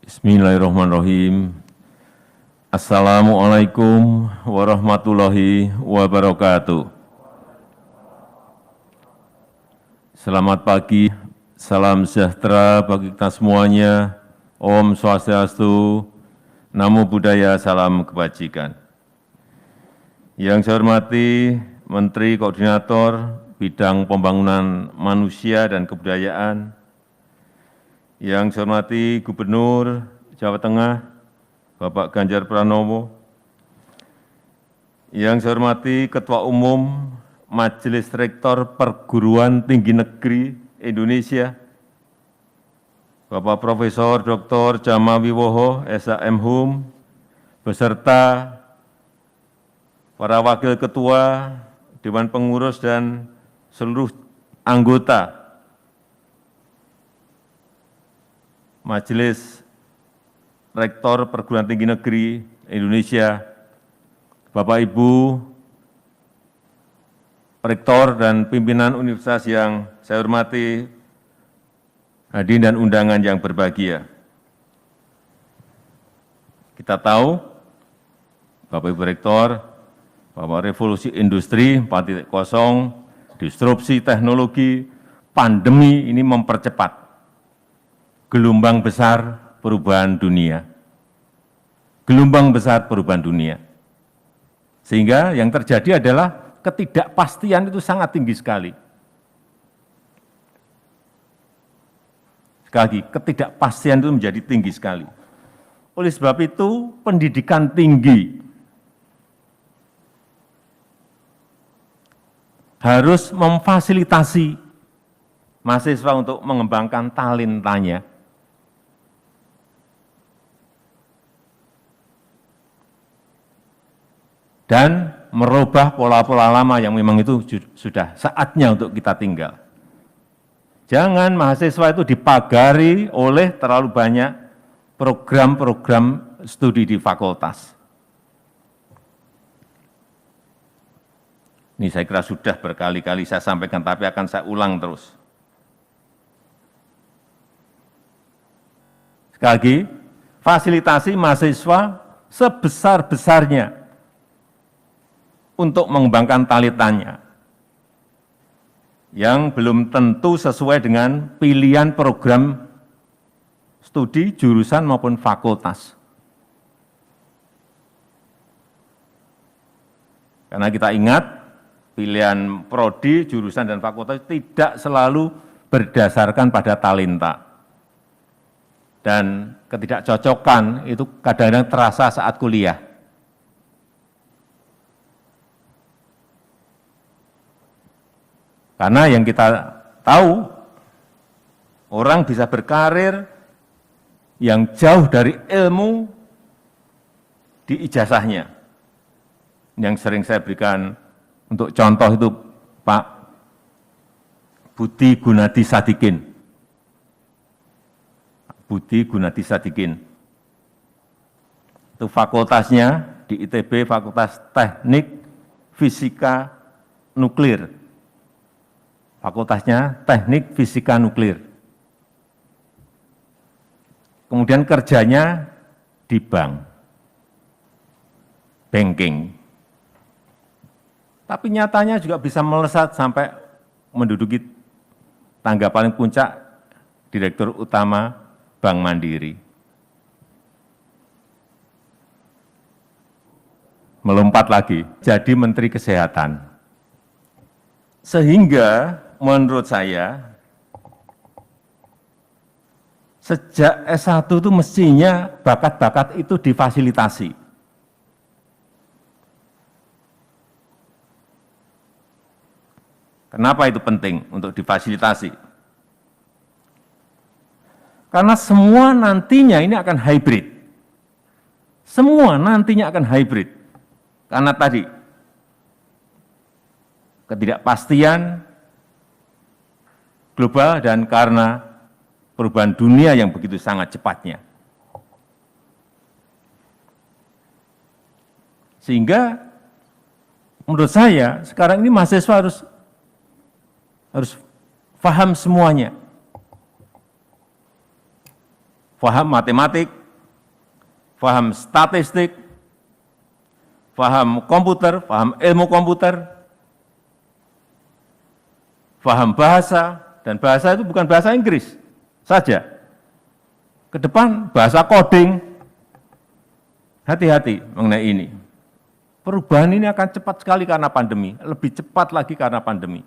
Bismillahirrahmanirrahim. Assalamualaikum warahmatullahi wabarakatuh. Selamat pagi, salam sejahtera bagi kita semuanya. Om Swastiastu, Namo Buddhaya, salam kebajikan. Yang saya hormati Menteri Koordinator Bidang Pembangunan Manusia dan Kebudayaan, yang saya hormati Gubernur Jawa Tengah, Bapak Ganjar Pranowo, yang saya hormati Ketua Umum Majelis Rektor Perguruan Tinggi Negeri Indonesia, Bapak Profesor Dr. Jama Wiwoho, SHM, beserta para Wakil Ketua, Dewan Pengurus, dan seluruh anggota Majelis Rektor Perguruan Tinggi Negeri Indonesia, Bapak Ibu Rektor dan pimpinan universitas yang saya hormati, hadirin dan undangan yang berbahagia. Kita tahu, Bapak Ibu Rektor, bahwa revolusi industri 4.0, disrupsi teknologi, pandemi ini mempercepat gelombang besar perubahan dunia. Gelombang besar perubahan dunia. Sehingga yang terjadi adalah ketidakpastian itu sangat tinggi sekali. Sekali lagi, ketidakpastian itu menjadi tinggi sekali. Oleh sebab itu, pendidikan tinggi harus memfasilitasi mahasiswa untuk mengembangkan talentanya. Dan merubah pola-pola lama yang memang itu sudah saatnya untuk kita tinggal. Jangan mahasiswa itu dipagari oleh terlalu banyak program-program studi di fakultas. Ini saya kira sudah berkali-kali saya sampaikan, tapi akan saya ulang terus. Sekali lagi, fasilitasi mahasiswa sebesar-besarnya untuk mengembangkan talentanya yang belum tentu sesuai dengan pilihan program studi, jurusan maupun fakultas. Karena kita ingat, pilihan prodi, jurusan, dan fakultas tidak selalu berdasarkan pada talenta. Dan ketidakcocokan itu kadang-kadang terasa saat kuliah. Karena yang kita tahu, orang bisa berkarir yang jauh dari ilmu di ijazahnya. Yang sering saya berikan untuk contoh itu Pak Budi Gunadi Sadikin. Budi Gunadi Sadikin. Itu fakultasnya di ITB, Fakultas Teknik Fisika Nuklir. Fakultasnya Teknik Fisika Nuklir. Kemudian kerjanya di bank, banking. Tapi nyatanya juga bisa melesat sampai menduduki tangga paling puncak Direktur Utama Bank Mandiri. Melompat lagi, jadi Menteri Kesehatan. Sehingga menurut saya, sejak S1 itu mestinya bakat-bakat itu difasilitasi. Kenapa itu penting untuk difasilitasi? Karena semua nantinya ini akan hybrid. Semua nantinya akan hybrid. Karena tadi, ketidakpastian global dan karena perubahan dunia yang begitu sangat cepatnya. Sehingga menurut saya sekarang ini mahasiswa harus paham semuanya. Paham matematik, paham statistik, paham komputer, paham ilmu komputer, paham bahasa, dan bahasa itu bukan bahasa Inggris saja. Ke depan bahasa coding, hati-hati mengenai ini. Perubahan ini akan cepat sekali karena pandemi, lebih cepat lagi karena pandemi.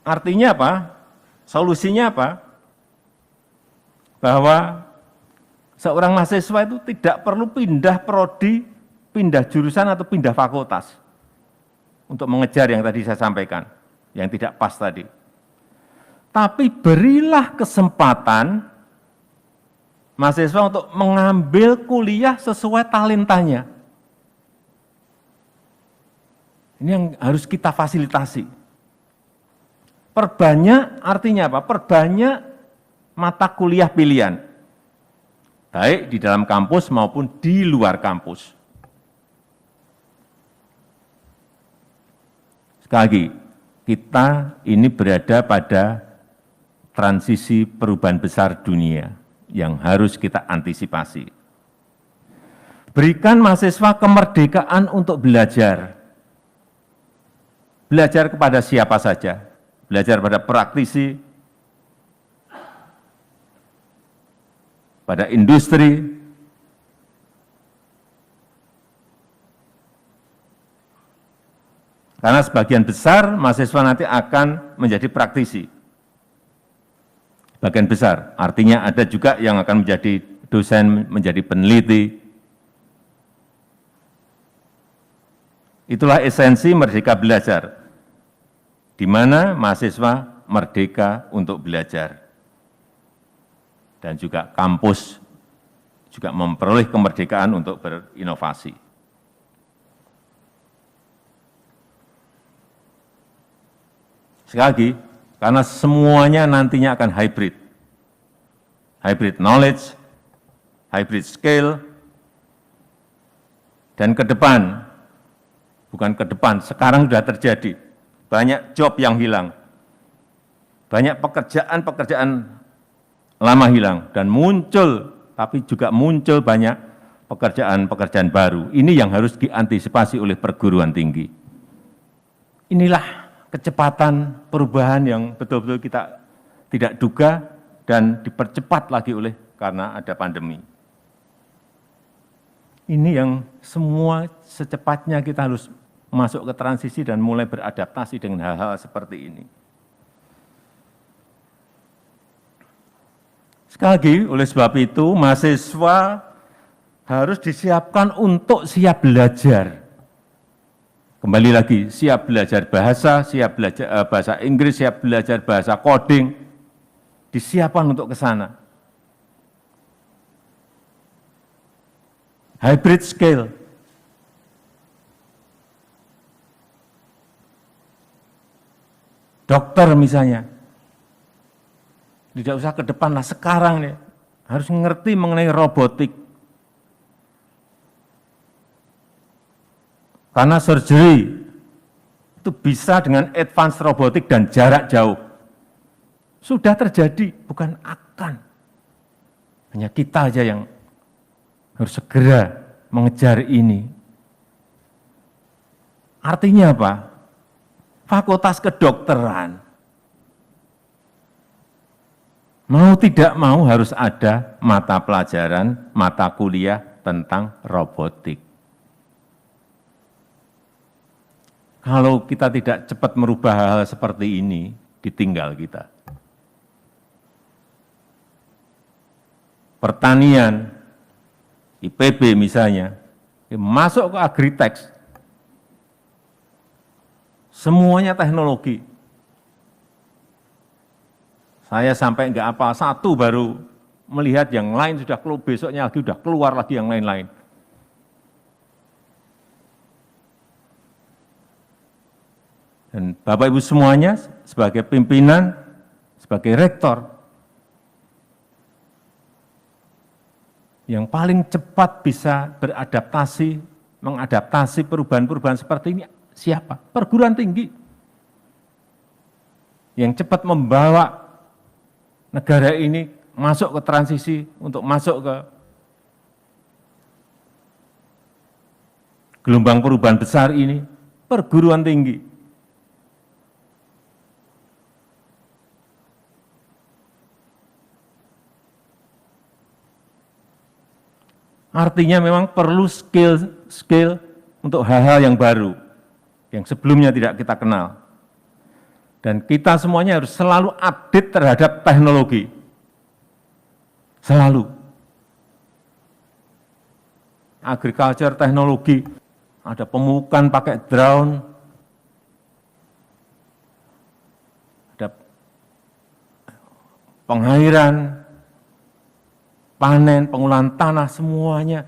Artinya apa? Solusinya apa? Bahwa seorang mahasiswa itu tidak perlu pindah prodi, pindah jurusan atau pindah fakultas untuk mengejar yang tadi saya sampaikan, yang tidak pas tadi. Tapi berilah kesempatan mahasiswa untuk mengambil kuliah sesuai talentanya. Ini yang harus kita fasilitasi. Perbanyak artinya apa? Perbanyak mata kuliah pilihan, baik di dalam kampus maupun di luar kampus. Sekali lagi, kita ini berada pada transisi perubahan besar dunia yang harus kita antisipasi. Berikan mahasiswa kemerdekaan untuk belajar. Belajar kepada siapa saja. Belajar pada praktisi, pada industri, karena sebagian besar mahasiswa nanti akan menjadi praktisi. Bagian besar, artinya ada juga yang akan menjadi dosen, menjadi peneliti. Itulah esensi Merdeka Belajar, di mana mahasiswa merdeka untuk belajar. Dan juga kampus juga memperoleh kemerdekaan untuk berinovasi. Sekali lagi, karena semuanya nantinya akan hybrid. Hybrid knowledge, hybrid skill, dan ke depan, bukan ke depan, sekarang sudah terjadi. Banyak job yang hilang, banyak pekerjaan-pekerjaan lama hilang, dan muncul, tapi juga muncul banyak pekerjaan-pekerjaan baru. Ini yang harus diantisipasi oleh perguruan tinggi. Inilah kecepatan perubahan yang betul-betul kita tidak duga dan dipercepat lagi oleh karena ada pandemi. Ini yang semua secepatnya kita harus masuk ke transisi dan mulai beradaptasi dengan hal-hal seperti ini. Sekali lagi, oleh sebab itu, mahasiswa harus disiapkan untuk siap belajar. Kembali lagi, siap belajar bahasa, siap belajar bahasa Inggris, siap belajar bahasa coding, disiapkan untuk ke sana. Hybrid skill. Dokter misalnya, tidak usah ke depan lah, sekarang nih, harus mengerti mengenai robotik. Karena surgery itu bisa dengan advance robotik dan jarak jauh. Sudah terjadi, bukan akan. Hanya kita aja yang harus segera mengejar ini. Artinya apa? Fakultas kedokteran, mau tidak mau harus ada mata pelajaran, mata kuliah tentang robotik. Kalau kita tidak cepat merubah hal seperti ini, ditinggal kita. Pertanian, IPB misalnya, masuk ke agritech, semuanya teknologi. Saya sampai enggak apa, satu baru melihat yang lain sudah keluar, besoknya lagi sudah keluar lagi yang lain-lain. Dan Bapak Ibu semuanya sebagai pimpinan, sebagai rektor, yang paling cepat bisa beradaptasi, mengadaptasi perubahan-perubahan seperti ini, siapa? Perguruan tinggi. yang cepat membawa negara ini masuk ke transisi untuk masuk ke gelombang perubahan besar ini, perguruan tinggi. Artinya memang perlu skill untuk hal-hal yang baru, yang sebelumnya tidak kita kenal. Dan kita semuanya harus selalu update terhadap teknologi. Selalu. Agriculture teknologi, ada pemupukan pakai drone, ada pengairan, panen, pengolahan tanah, semuanya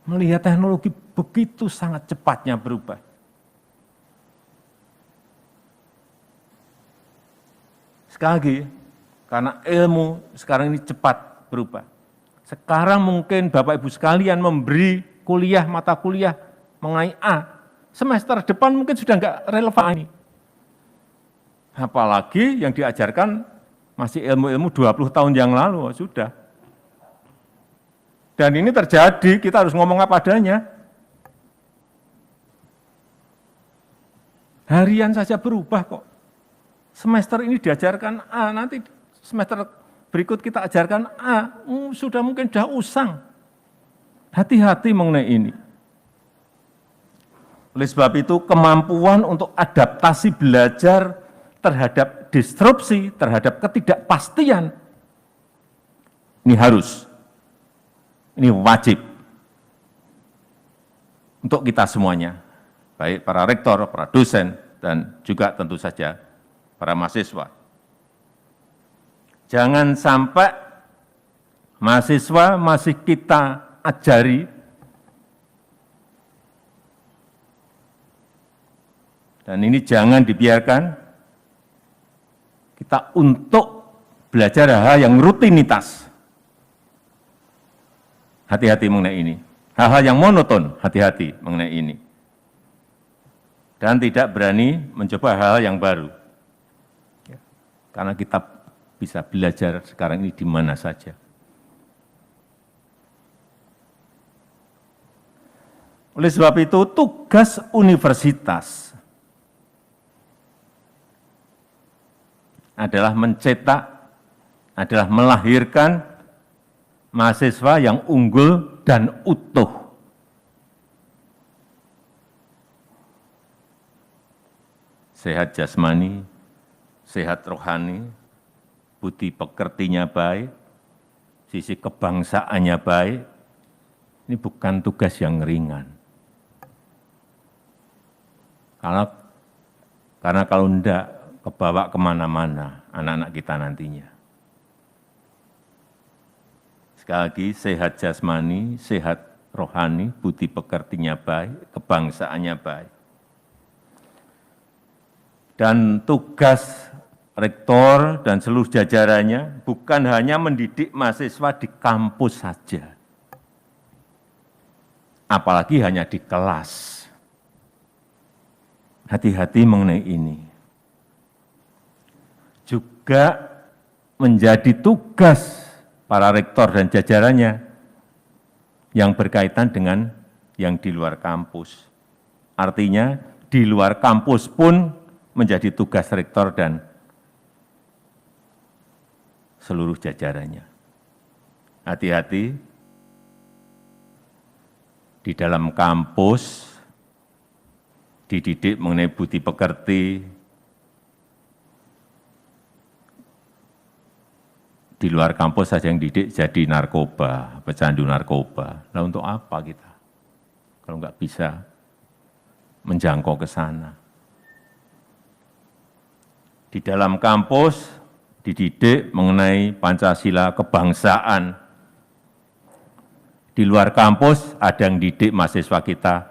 melihat teknologi begitu sangat cepatnya berubah. Sekali lagi, karena ilmu sekarang ini cepat berubah. Sekarang mungkin Bapak Ibu sekalian memberi kuliah, mata kuliah mengenai A, semester depan mungkin sudah enggak relevan ini. Apalagi yang diajarkan masih ilmu-ilmu 20 tahun yang lalu, sudah. Dan ini terjadi, kita harus ngomong apa adanya. Harian saja berubah kok. Semester ini diajarkan A, nanti semester berikut kita ajarkan A, sudah mungkin sudah usang. Hati-hati mengenai ini. Oleh sebab itu, kemampuan untuk adaptasi belajar terhadap disrupsi, terhadap ketidakpastian, ini harus. Ini wajib untuk kita semuanya, baik para rektor, para dosen, dan juga tentu saja para mahasiswa. Jangan sampai mahasiswa masih kita ajari dan ini jangan dibiarkan kita untuk belajar hal yang rutinitas. Hati-hati mengenai ini. Hal-hal yang monoton, hati-hati mengenai ini. Dan tidak berani mencoba hal-hal yang baru. Karena kita bisa belajar sekarang ini di mana saja. Oleh sebab itu, tugas universitas adalah mencetak, adalah melahirkan mahasiswa yang unggul dan utuh. Sehat jasmani, sehat rohani, budi pekertinya baik, sisi kebangsaannya baik. Ini bukan tugas yang ringan. Karena kalau enggak, kebawa kemana-mana anak-anak kita nantinya. Sekali lagi, sehat jasmani, sehat rohani, budi pekertinya baik, kebangsaannya baik. Dan tugas rektor dan seluruh jajarannya bukan hanya mendidik mahasiswa di kampus saja, apalagi hanya di kelas. Hati-hati mengenai ini. Juga menjadi tugas para rektor dan jajarannya yang berkaitan dengan yang di luar kampus. Artinya di luar kampus pun menjadi tugas rektor dan seluruh jajarannya. Hati-hati, di dalam kampus dididik mengenai budi pekerti, di luar kampus saja yang didik jadi narkoba, pecandu narkoba. Nah untuk apa kita kalau nggak bisa menjangkau ke sana? Di dalam kampus dididik mengenai Pancasila kebangsaan. Di luar kampus ada yang didik mahasiswa kita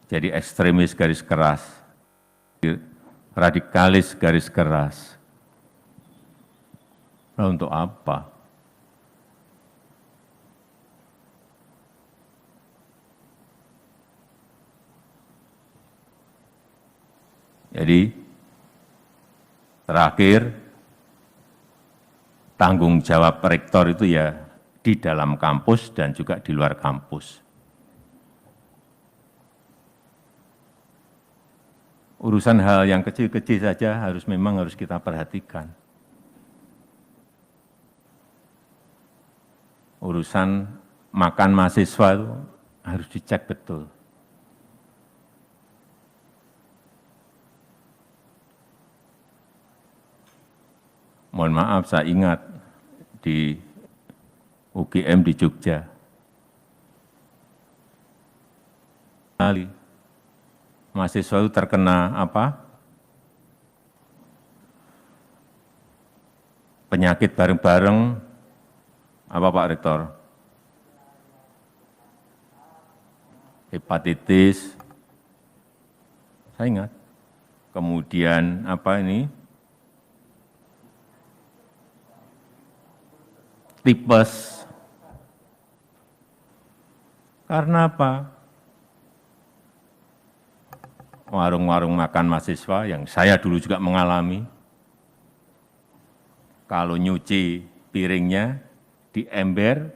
jadi ekstremis garis keras, radikalis garis keras. Nah, untuk apa? Jadi terakhir, tanggung jawab rektor itu ya di dalam kampus dan juga di luar kampus. Urusan hal yang kecil-kecil saja memang harus kita perhatikan. Urusan makan mahasiswa itu harus dicek betul. Mohon maaf, saya ingat di UGM di Jogja. Mahasiswa itu terkena apa? Penyakit bareng-bareng, apa Pak Rektor? Hepatitis, saya ingat. Kemudian apa ini? Tipes. Karena apa? Warung-warung makan mahasiswa yang saya dulu juga mengalami, kalau nyuci piringnya di ember,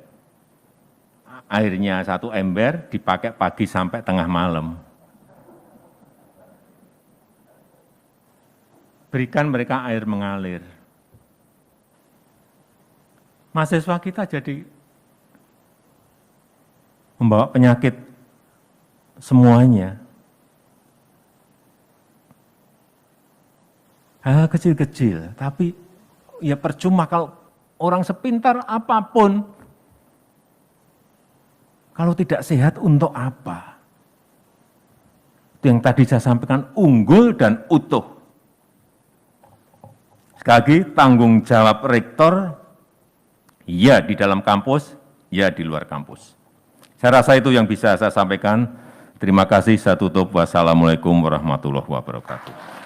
airnya 1 ember dipakai pagi sampai tengah malam. Berikan mereka air mengalir. Mahasiswa kita jadi membawa penyakit semuanya. Hal kecil-kecil, tapi ya percuma kalau orang sepintar apapun, kalau tidak sehat untuk apa? Itu yang tadi saya sampaikan, unggul dan utuh. Sekali lagi, tanggung jawab rektor, ya di dalam kampus, ya di luar kampus. Saya rasa itu yang bisa saya sampaikan. Terima kasih, saya tutup. Wassalamualaikum warahmatullahi wabarakatuh.